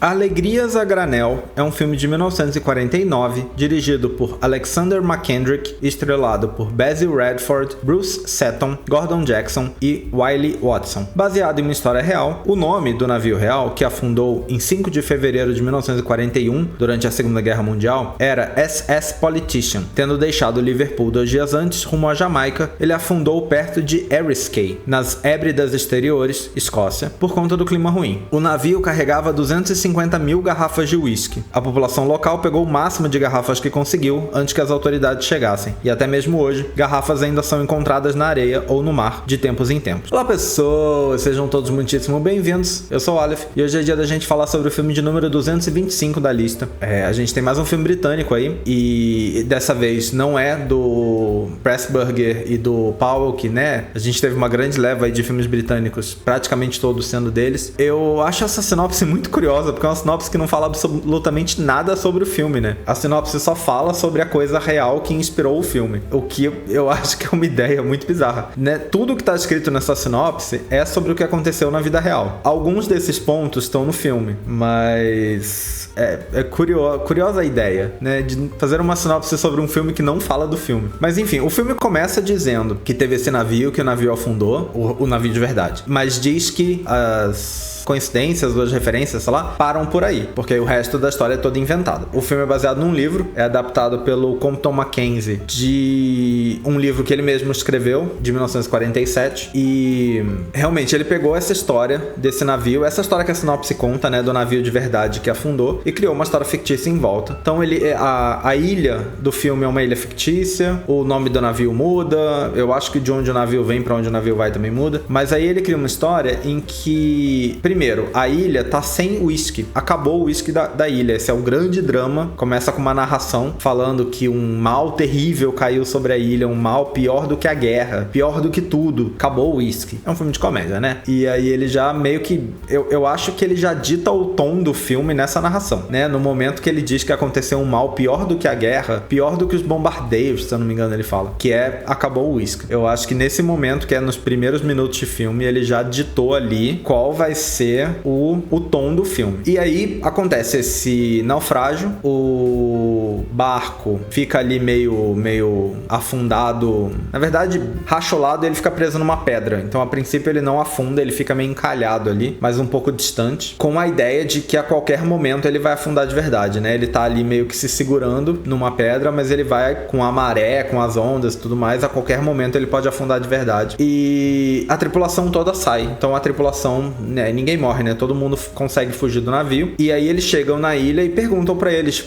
Alegrias a Granel é um filme de 1949, dirigido por Alexander McKendrick, estrelado por Basil Radford, Bruce Seton, Gordon Jackson e Wiley Watson. Baseado em uma história real, o nome do navio real, que afundou em 5 de fevereiro de 1941, durante a Segunda Guerra Mundial, era SS Politician. Tendo deixado Liverpool 2 dias antes, rumo à Jamaica, ele afundou perto de Eriskay, nas Hébridas Exteriores, Escócia, por conta do clima ruim. O navio carregava 250 mil garrafas de uísque. A população local pegou o máximo de garrafas que conseguiu antes que as autoridades chegassem. E até mesmo hoje, garrafas ainda são encontradas na areia ou no mar de tempos em tempos. Olá pessoas, sejam todos muitíssimo bem-vindos. Eu sou o Aleph e hoje é dia da gente falar sobre o filme de número 225 da lista. A gente tem mais um filme britânico aí e dessa vez não é do Pressburger e do Powell, que a gente teve uma grande leva aí de filmes britânicos, praticamente todos sendo deles. Eu acho essa sinopse muito curiosa, porque é uma sinopse que não fala absolutamente nada sobre o filme, A sinopse só fala sobre a coisa real que inspirou o filme, o que eu acho que é uma ideia muito bizarra, Tudo que tá escrito nessa sinopse é sobre o que aconteceu na vida real. Alguns desses pontos estão no filme, mas é curiosa a ideia, de fazer uma sinopse sobre um filme que não fala do filme. Mas enfim, o filme começa dizendo que teve esse navio, que o navio afundou, o navio de verdade, mas diz que as coincidências ou as referências, sei lá, param por aí, porque o resto da história é toda inventada. O filme é baseado num livro, é adaptado pelo Compton Mackenzie, de um livro que ele mesmo escreveu, de 1947, e realmente ele pegou essa história desse navio, essa história que a sinopse conta, do navio de verdade que afundou, e criou uma história fictícia em volta. Então a ilha do filme é uma ilha fictícia, o nome do navio muda, eu acho que de onde o navio vem pra onde o navio vai também muda, mas aí ele cria uma história em que, primeiro, a ilha tá sem uísque. Acabou o uísque da ilha. Esse é o grande drama. Começa com uma narração falando que um mal terrível caiu sobre a ilha. Um mal pior do que a guerra. Pior do que tudo. Acabou o uísque. É um filme de comédia, E aí ele já meio que... Eu acho que ele já dita o tom do filme nessa narração, No momento que ele diz que aconteceu um mal pior do que a guerra. Pior do que os bombardeios, se eu não me engano ele fala. Que acabou o uísque. Eu acho que nesse momento, que é nos primeiros minutos de filme, ele já ditou ali qual vai ser o tom do filme. E aí acontece esse naufrágio, o barco fica ali meio afundado, na verdade racholado, ele fica preso numa pedra, então a princípio ele não afunda, ele fica meio encalhado ali, mas um pouco distante, com a ideia de que a qualquer momento ele vai afundar de verdade, Ele tá ali meio que se segurando numa pedra, mas ele vai com a maré, com as ondas e tudo mais, a qualquer momento ele pode afundar de verdade. E a tripulação toda sai, então a tripulação, ninguém morre, todo mundo consegue fugir do navio. E aí eles chegam na ilha e perguntam pra eles,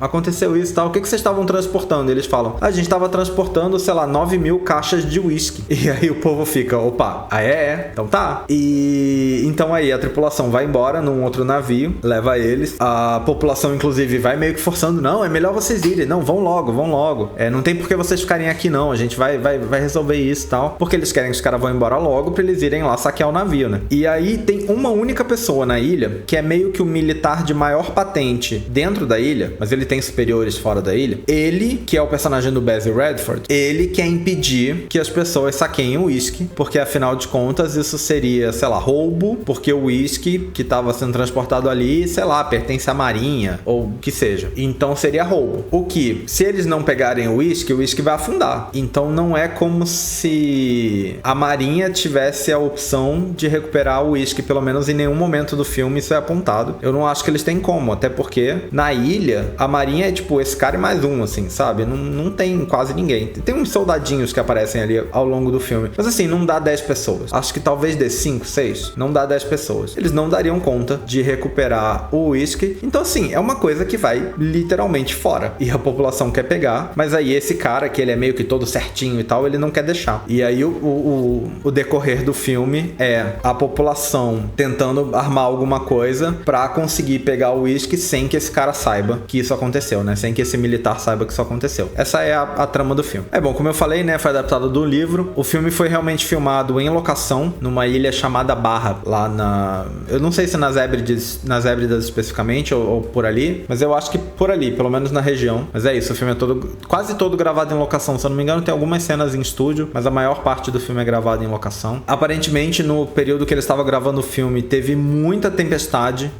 aconteceu isso e tal, o que vocês estavam transportando? E eles falam, a gente tava transportando, 9 mil caixas de uísque. E aí o povo fica, opa, então tá. E então aí a tripulação vai embora num outro navio, leva eles. A população, inclusive, vai meio que forçando, não, é melhor vocês irem, não, vão logo. Não tem por que vocês ficarem aqui não, a gente vai resolver isso e tal, porque eles querem que os caras vão embora logo pra eles irem lá saquear o navio, E aí tem uma única pessoa na ilha, que é meio que o militar de maior patente dentro da ilha, mas ele tem superiores fora da ilha. Ele, que é o personagem do Basil Radford, ele quer impedir que as pessoas saqueiem o uísque, porque afinal de contas isso seria, roubo, porque o uísque que estava sendo transportado ali, pertence à marinha, ou o que seja. Então seria roubo. O que, se eles não pegarem o uísque vai afundar. Então não é como se a marinha tivesse a opção de recuperar o uísque, pelo menos em nenhum momento do filme isso é apontado. Eu não acho que eles têm como, até porque na ilha a marinha é tipo esse cara e mais um, sabe? Não tem quase ninguém. Tem uns soldadinhos que aparecem ali ao longo do filme, mas não dá 10 pessoas. Acho que talvez dê 5, 6, não dá 10 pessoas. Eles não dariam conta de recuperar o uísque. Então é uma coisa que vai literalmente fora. E a população quer pegar, mas aí esse cara, que ele é meio que todo certinho e tal, ele não quer deixar. E aí o decorrer do filme é a população tentando armar alguma coisa pra conseguir pegar o uísque sem que esse cara saiba que isso aconteceu, Sem que esse militar saiba que isso aconteceu. Essa é a trama do filme. Bom, como eu falei, foi adaptado do livro. O filme foi realmente filmado em locação, numa ilha chamada Barra, lá eu não sei se nas Hébridas especificamente, ou por ali, mas eu acho que por ali, pelo menos na região. Mas é isso, o filme é quase todo gravado em locação. Se eu não me engano, tem algumas cenas em estúdio, mas a maior parte do filme é gravado em locação. Aparentemente, no período que ele estava gravando o filme, filme teve muita tempestade,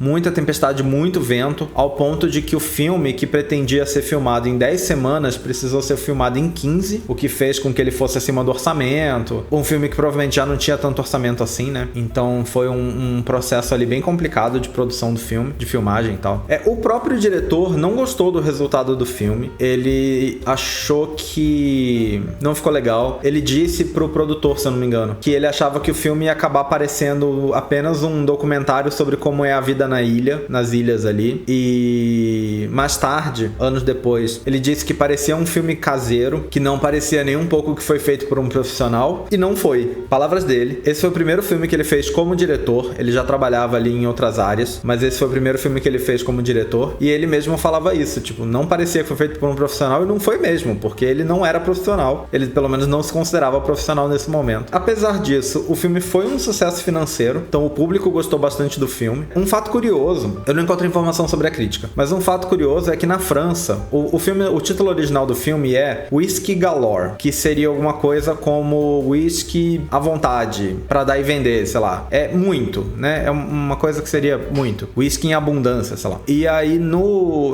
muito vento, ao ponto de que o filme, que pretendia ser filmado em 10 semanas, precisou ser filmado em 15, o que fez com que ele fosse acima do orçamento. Um filme que provavelmente já não tinha tanto orçamento assim, né? Então foi um processo ali bem complicado de produção do filme, de filmagem e tal. O próprio diretor não gostou do resultado do filme. Ele achou que não ficou legal. Ele disse pro produtor, se eu não me engano, que ele achava que o filme ia acabar parecendo apenas um documentário sobre como é a vida na ilha, nas ilhas ali. E mais tarde, anos depois, ele disse que parecia um filme caseiro, que não parecia nem um pouco que foi feito por um profissional, e não foi. Palavras dele. Esse foi o primeiro filme que ele fez como diretor. Ele já trabalhava ali em outras áreas, mas esse foi o primeiro filme que ele fez como diretor, e ele mesmo falava isso, tipo, não parecia que foi feito por um profissional, e não foi mesmo, porque ele não era profissional. Ele pelo menos não se considerava profissional nesse momento. Apesar disso, o filme foi um sucesso financeiro, então o público gostou bastante do filme. Um fato curioso, eu não encontro informação sobre a crítica, mas um fato curioso é que na França, o título original do filme é Whisky Galore, que seria alguma coisa como whisky à vontade, pra dar e vender, sei lá. É muito, né? É uma coisa que seria muito. Whisky em abundância, sei lá. E aí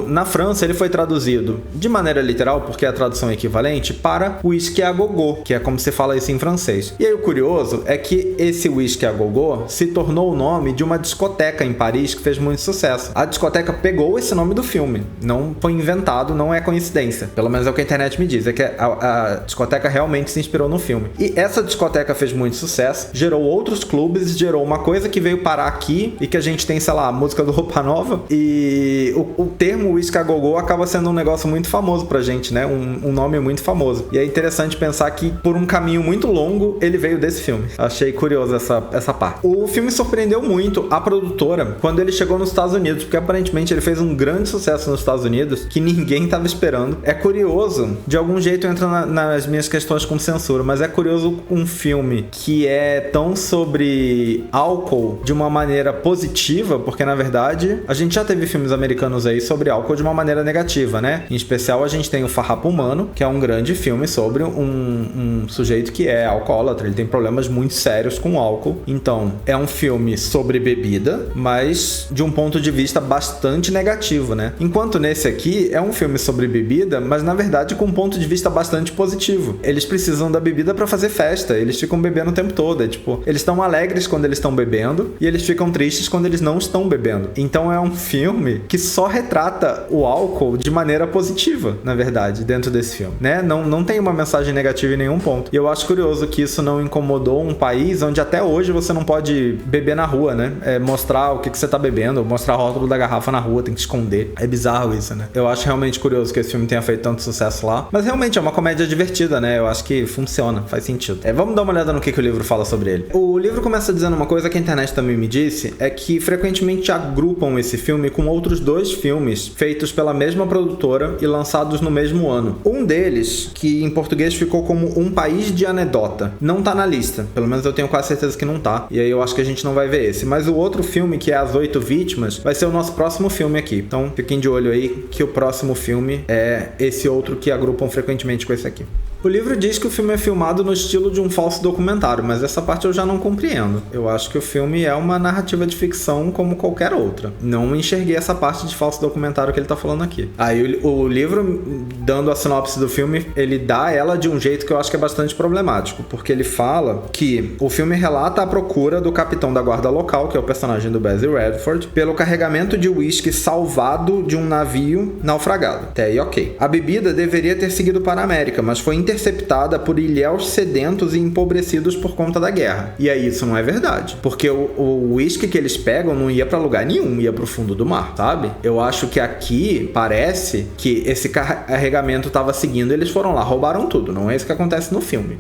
na França ele foi traduzido de maneira literal, porque a tradução é equivalente, para whisky à gogô, que é como se fala isso em francês. E aí o curioso é que esse whisky à gogô se tornou o nome de uma discoteca em Paris que fez muito sucesso. A discoteca pegou esse nome do filme. Não foi inventado, não é coincidência. Pelo menos é o que a internet me diz, é que a discoteca realmente se inspirou no filme. E essa discoteca fez muito sucesso, gerou outros clubes, gerou uma coisa que veio parar aqui e que a gente tem, sei lá, a música do Roupa Nova, e o termo whisky a gogô acaba sendo um negócio muito famoso pra gente, né? Um nome muito famoso. E é interessante pensar que por um caminho muito longo ele veio desse filme. Achei curioso essa parte. O filme surpreendeu muito a produtora quando ele chegou nos Estados Unidos, porque aparentemente ele fez um grande sucesso nos Estados Unidos que ninguém tava esperando. É curioso, de algum jeito entra nas minhas questões com censura, mas é curioso um filme que é tão sobre álcool de uma maneira positiva, porque na verdade a gente já teve filmes americanos aí sobre álcool de uma maneira negativa, né? Em especial a gente tem o Farrapo Humano, que é um grande filme sobre um sujeito que é alcoólatra, ele tem problemas muito sérios com álcool. Então é um filme sobre bebida, mas de um ponto de vista bastante negativo, né? Enquanto nesse aqui é um filme sobre bebida, mas na verdade com um ponto de vista bastante positivo. Eles precisam da bebida pra fazer festa, eles ficam bebendo o tempo todo, tipo, eles estão alegres quando eles estão bebendo e eles ficam tristes quando eles não estão bebendo. Então é um filme que só retrata o álcool de maneira positiva, na verdade, dentro desse filme, né? Não tem uma mensagem negativa em nenhum ponto. E eu acho curioso que isso não incomodou um país onde até hoje você não pode beber na rua, né? Mostrar o que você tá bebendo, mostrar o rótulo da garrafa na rua, tem que esconder. É bizarro isso, né? Eu acho realmente curioso que esse filme tenha feito tanto sucesso lá. Mas realmente é uma comédia divertida, né? Eu acho que funciona, faz sentido. Vamos dar uma olhada no que o livro fala sobre ele. O livro começa dizendo uma coisa que a internet também me disse, é que frequentemente agrupam esse filme com outros dois filmes feitos pela mesma produtora e lançados no mesmo ano. Um deles, que em português ficou como Um País de Anedota, não tá na lista. Pelo menos eu tenho quase certeza que não tá. E aí eu acho que a gente não vai ver esse. Mas o outro filme, que é As 8 Vítimas, vai ser o nosso próximo filme aqui. Então fiquem de olho aí que o próximo filme é esse outro que agrupam frequentemente com esse aqui. O livro diz que o filme é filmado no estilo de um falso documentário, mas essa parte eu já não compreendo. Eu acho que o filme é uma narrativa de ficção como qualquer outra. Não enxerguei essa parte de falso documentário que ele tá falando aqui. Aí o livro, dando a sinopse do filme, ele dá ela de um jeito que eu acho que é bastante problemático, porque ele fala que o filme relata a procura do capitão da guarda local, que é o personagem do Basil Radford, pelo carregamento de uísque salvado de um navio naufragado. Até aí, ok. A bebida deveria ter seguido para a América, mas foi interceptada por ilhéus sedentos e empobrecidos por conta da guerra. E aí isso não é verdade, porque o uísque que eles pegam não ia pra lugar nenhum, ia pro fundo do mar, sabe? Eu acho que aqui parece que esse carregamento tava seguindo, eles foram lá, roubaram tudo. Não é isso que acontece no filme.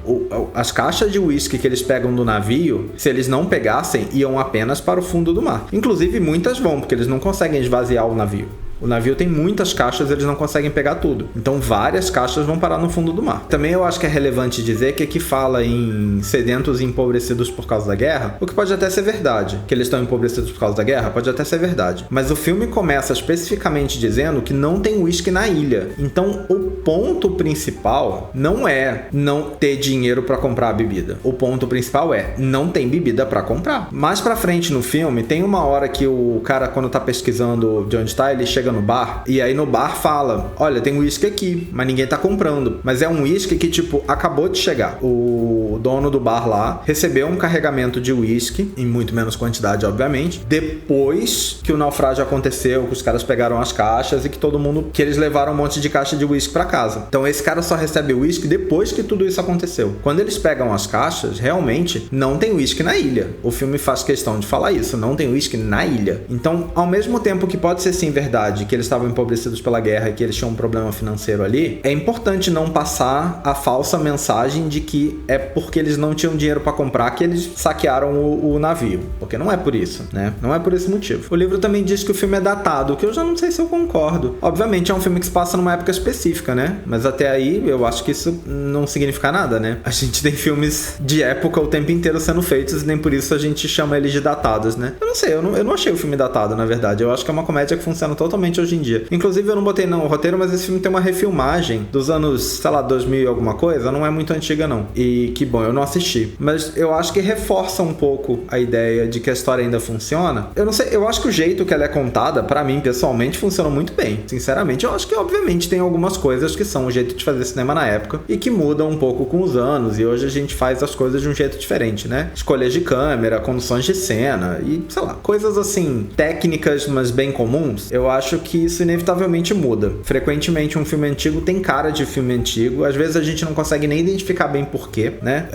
As caixas de uísque que eles pegam do navio, se eles não pegassem, iam apenas para o fundo do mar. Inclusive muitas vão, porque eles não conseguem esvaziar o navio. O navio tem muitas caixas, eles não conseguem pegar tudo. Então várias caixas vão parar no fundo do mar. Também eu acho que é relevante dizer que aqui fala em sedentos e empobrecidos por causa da guerra, o que pode até ser verdade. Que eles estão empobrecidos por causa da guerra, pode até ser verdade. Mas o filme começa especificamente dizendo que não tem uísque na ilha. Então o ponto principal não é não ter dinheiro pra comprar a bebida. O ponto principal é não tem bebida pra comprar. Mais pra frente no filme, tem uma hora que o cara, quando tá pesquisando de onde tá, ele chega no bar, e aí no bar fala, olha, tem uísque aqui, mas ninguém tá comprando. Mas é um uísque que, tipo, acabou de chegar. O dono do bar lá recebeu um carregamento de uísque, em muito menos quantidade, obviamente, depois que o naufrágio aconteceu, que os caras pegaram as caixas e que eles levaram um monte de caixa de uísque pra casa. Então esse cara só recebe o uísque depois que tudo isso aconteceu. Quando eles pegam as caixas, realmente não tem uísque na ilha. O filme faz questão de falar isso, não tem uísque na ilha. Então, ao mesmo tempo que pode ser sim verdade que eles estavam empobrecidos pela guerra e que eles tinham um problema financeiro ali, é importante não passar a falsa mensagem de que é porque eles não tinham dinheiro pra comprar que eles saquearam o navio. Porque não é por isso, né? Não é por esse motivo. O livro também diz que o filme é datado, que eu já não sei se eu concordo. Obviamente é um filme que se passa numa época específica, né? Mas até aí eu acho que isso não significa nada, né? A gente tem filmes de época o tempo inteiro sendo feitos e nem por isso a gente chama eles de datados, né? Eu não sei, eu não achei o filme datado, na verdade. Eu acho que é uma comédia que funciona totalmente hoje em dia. Inclusive eu não botei no roteiro, mas esse filme tem uma refilmagem dos anos, sei lá, 2000 e alguma coisa, não é muito antiga não. E que bom, eu não assisti. Mas eu acho que reforça um pouco a ideia de que a história ainda funciona. Eu não sei, eu acho que o jeito que ela é contada, pra mim, pessoalmente, funciona muito bem. Sinceramente, eu acho que, obviamente, tem algumas coisas que são o jeito de fazer cinema na época e que mudam um pouco com os anos. E hoje a gente faz as coisas de um jeito diferente, né? Escolhas de câmera, conduções de cena e, sei lá, coisas assim, técnicas, mas bem comuns. Eu acho que isso inevitavelmente muda. Frequentemente, um filme antigo tem cara de filme antigo. Às vezes a gente não consegue nem identificar bem porquê, né?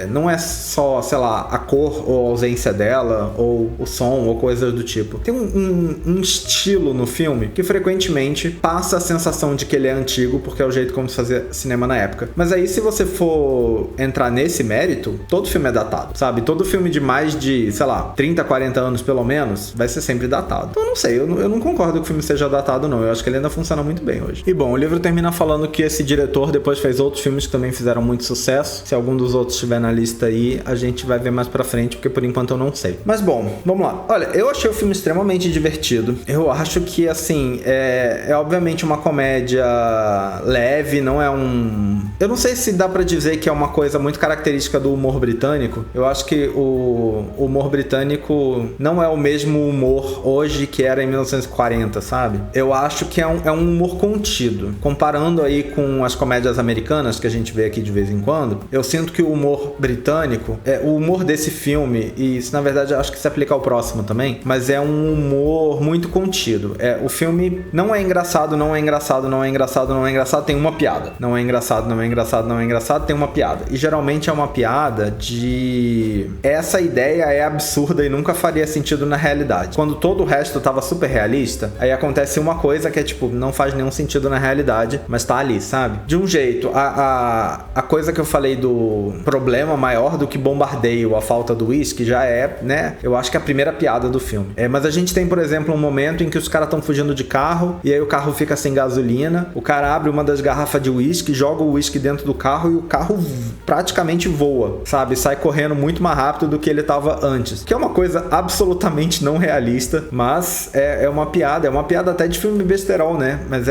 Não é só, sei lá, a cor ou a ausência dela, ou o som, ou coisas do tipo. Tem um estilo no filme que frequentemente passa a sensação de que ele é antigo, porque é o jeito como se fazia cinema na época. Mas aí, se você for entrar nesse mérito, todo filme é datado, sabe? Todo filme de mais de, sei lá, 30, 40 anos pelo menos, vai ser sempre datado. Então, eu não sei, eu não concordo que o filme seja datado, não. Eu acho que ele ainda funciona muito bem hoje. E bom, o livro termina falando que esse diretor depois fez outros filmes que também fizeram muito sucesso. Se algum dos outros estiver na lista aí, a gente vai ver mais pra frente, porque por enquanto eu não sei. Mas bom, vamos lá. Olha, eu achei o filme extremamente divertido. Eu acho que, assim, é obviamente uma comédia leve, não é um... Eu não sei se dá pra dizer que é uma coisa muito característica do humor britânico. Eu acho que o humor britânico não é o mesmo humor hoje que era em 1940, sabe? Eu acho que é um humor contido. Comparando aí com as comédias americanas que a gente vê aqui de vez em quando, eu sinto que o humor britânico, o humor desse filme, e isso na verdade eu acho que se aplica ao próximo também, mas é um humor muito contido. O filme não é engraçado, não é engraçado, não é engraçado, não é engraçado, tem uma piada. Não é engraçado, não é engraçado, não é engraçado, tem uma piada. E geralmente é uma piada de... Essa ideia é absurda e nunca faria sentido na realidade. Quando todo o resto tava super realista, aí acontece uma coisa que é tipo, não faz nenhum sentido na realidade, mas tá ali, sabe? De um jeito, a coisa que eu falei do problema maior do que bombardeio, a falta do uísque, já é, né? Eu acho que é a primeira piada do filme. Mas a gente tem, por exemplo, um momento em que os caras estão fugindo de carro, e aí o carro fica sem gasolina, o cara abre uma das garrafas de uísque, joga o uísque dentro do carro e o carro praticamente voa, sabe? Sai correndo muito mais rápido do que ele tava antes. Que é uma coisa absolutamente não realista, mas é uma piada até de filme besterol, né? Mas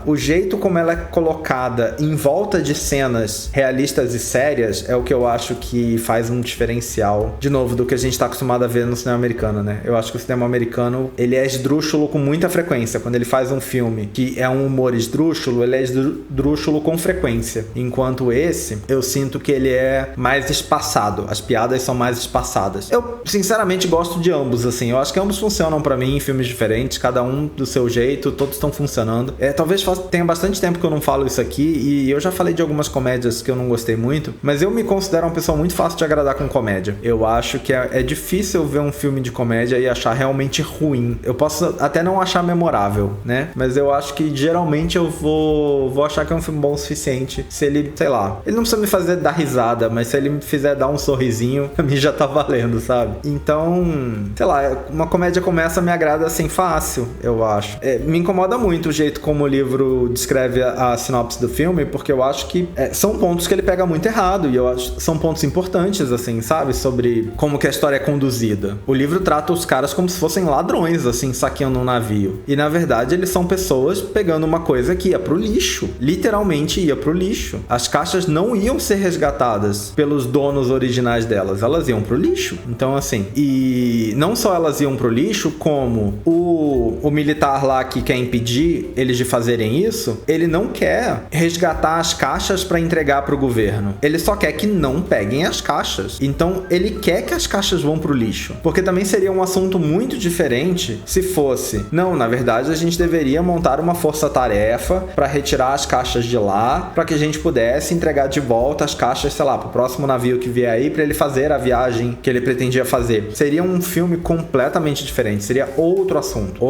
o jeito como ela é colocada em volta de cenas realistas e sérias é o que eu acho que faz um diferencial, de novo, do que a gente tá acostumado a ver no cinema americano, né? Eu acho que o cinema americano, ele é esdrúxulo com muita frequência. Quando ele faz um filme que é um humor esdrúxulo, ele é esdrúxulo com frequência. Enquanto esse, eu sinto que ele é mais espaçado. As piadas são mais espaçadas. Eu, sinceramente, gosto de ambos, assim. Eu acho que ambos funcionam pra mim em filmes diferentes, cada um do seu jeito, todos estão funcionando. Talvez tenha bastante tempo que eu não falo isso aqui, e eu já falei de algumas comédias que eu não gostei muito, mas eu me considero uma pessoa muito fácil de agradar com comédia. Eu acho que é difícil ver um filme de comédia e achar realmente ruim. Eu posso até não achar memorável, né? Mas eu acho que geralmente eu vou achar que é um filme bom o suficiente se ele, sei lá, ele não precisa me fazer dar risada, mas se ele me fizer dar um sorrisinho, pra mim já tá valendo, sabe? Então, sei lá, uma comédia começa, me agrada assim, fácil. fácil, eu acho. Me incomoda muito o jeito como o livro descreve a sinopse do filme, porque eu acho que são pontos que ele pega muito errado, e eu acho que são pontos importantes, assim, sabe? Sobre como que a história é conduzida. O livro trata os caras como se fossem ladrões, assim, saqueando um navio. E, na verdade, eles são pessoas pegando uma coisa que ia pro lixo. Literalmente ia pro lixo. As caixas não iam ser resgatadas pelos donos originais delas, elas iam pro lixo. Então, assim, e não só elas iam pro lixo, como o militar lá que quer impedir eles de fazerem isso, ele não quer resgatar as caixas para entregar pro governo. Ele só quer que não peguem as caixas. Então, ele quer que as caixas vão pro lixo. Porque também seria um assunto muito diferente se fosse, não, na verdade, a gente deveria montar uma força-tarefa para retirar as caixas de lá, para que a gente pudesse entregar de volta as caixas, sei lá, pro próximo navio que vier aí, para ele fazer a viagem que ele pretendia fazer. Seria um filme completamente diferente, seria outro assunto.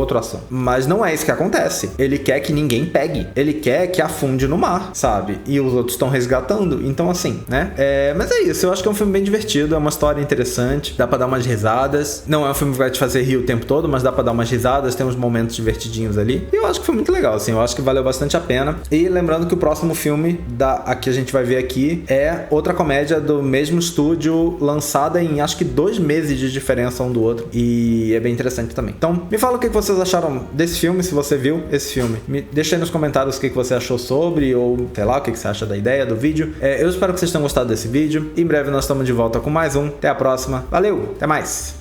Mas não é isso que acontece. Ele quer que ninguém pegue. Ele quer que afunde no mar, sabe? E os outros estão resgatando. Então, assim, né? Mas é isso. Eu acho que é um filme bem divertido. É uma história interessante. Dá pra dar umas risadas. Não é um filme que vai te fazer rir o tempo todo, mas dá pra dar umas risadas. Tem uns momentos divertidinhos ali. E eu acho que foi muito legal, assim. Eu acho que valeu bastante a pena. E lembrando que o próximo filme que a gente vai ver aqui é outra comédia do mesmo estúdio, lançada em acho que 2 meses de diferença um do outro. E é bem interessante também. Então, me fala o que vocês acharam desse filme, se você viu esse filme. Me deixa aí nos comentários o que você achou sobre, ou sei lá, o que você acha da ideia do vídeo. Eu espero que vocês tenham gostado desse vídeo. Em breve nós estamos de volta com mais um. Até a próxima. Valeu, até mais!